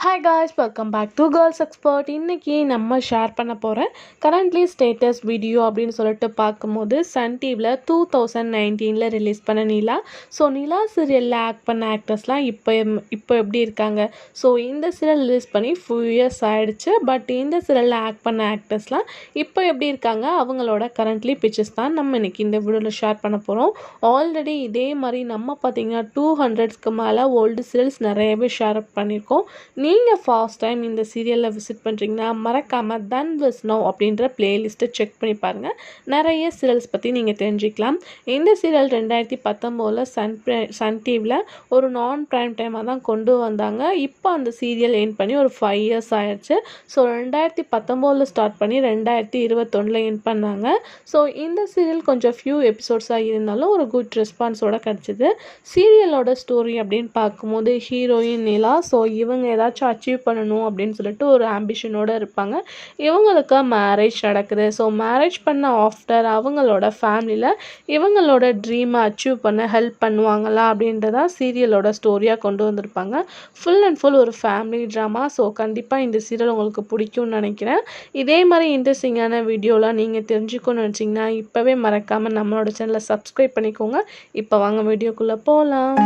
Hi guys, welcome back to girls expert. இன்றைக்கி நம்ம share பண்ண போகிற கரண்ட்லி ஸ்டேட்டஸ் வீடியோ அப்படின்னு சொல்லிட்டு பார்க்கும்போது சன் டிவியில் 2019 ரிலீஸ் பண்ண நிலா. ஸோ நிலா சீரியலில் ஆக்ட் பண்ண ஆக்டர்ஸ்லாம் இப்போ எப்படி இருக்காங்க? ஸோ இந்த சீரியல் ரிலீஸ் பண்ணி ஃபியூ இயர்ஸ் ஆகிடுச்சு. பட் இந்த சீரியலில் ஆக்ட் பண்ண ஆக்டர்ஸ்லாம் இப்போ எப்படி இருக்காங்க, அவங்களோட கரண்ட்லி பிக்சர்ஸ் தான் நம்ம இன்றைக்கி இந்த வீடியோவில் ஷேர் பண்ண போகிறோம். ஆல்ரெடி இதே மாதிரி நம்ம பார்த்திங்கன்னா 200க்கு மேலே ஓல்டு சீரியல்ஸ் நிறையவே ஷேர் பண்ணியிருக்கோம். நீங்கள் ஃபர்ஸ்ட் டைம் இந்த சீரியலில் விசிட் பண்ணுறீங்கன்னா மறக்காமல் தன் விஸ் நோ அப்படின்ற பிளேலிஸ்ட்டை செக் பண்ணி பாருங்கள். நிறைய சீரியல்ஸ் பற்றி நீங்கள் தெரிஞ்சுக்கலாம். இந்த சீரியல் 2019 சன் டிவியில் ஒரு நான் ப்ரைம் டைமாக தான் கொண்டு வந்தாங்க. இப்போ அந்த சீரியல் எண்ட் பண்ணி ஒரு 5 இயர்ஸ் ஆயிடுச்சு. ஸோ 2019 ஸ்டார்ட் பண்ணி 2021 எண்ட் பண்ணாங்க. ஸோ இந்த சீரியல் கொஞ்சம் ஃபியூ எபிசோட்ஸாக இருந்தாலும் ஒரு குட் ரெஸ்பான்ஸோடு கிடச்சிது. சீரியலோட ஸ்டோரி அப்படின்னு பார்க்கும்போது ஹீரோயின் நிலா. ஸோ இவங்க ஏதாச்சும் அச்சீவ் பண்ணணும் அப்படின்னு சொல்லிட்டு ஒரு ஆம்பிஷனோடு இருப்பாங்க. இவங்களுக்கு மேரேஜ் நடக்குது. ஸோ மேரேஜ் பண்ண ஆஃப்டர் அவங்களோட ஃபேமிலியில் இவங்களோட ட்ரீமை அச்சீவ் பண்ண ஹெல்ப் பண்ணுவாங்களா அப்படின்றதா சீரியலோட ஸ்டோரியாக கொண்டு வந்திருப்பாங்க. ஃபுல் அண்ட் ஃபுல் ஒரு ஃபேமிலி ட்ராமா. ஸோ கண்டிப்பாக இந்த சீரியல் உங்களுக்கு பிடிக்கும்னு நினைக்கிறேன். இதே மாதிரி இன்ட்ரெஸ்டிங்கான வீடியோலாம் நீங்கள் தெரிஞ்சுக்கணும்னு நினச்சிங்கன்னா இப்போவே மறக்காமல் நம்மளோட சேனலை சப்ஸ்கிரைப் பண்ணிக்கோங்க. இப்போ வாங்க வீடியோக்குள்ளே போகலாம்.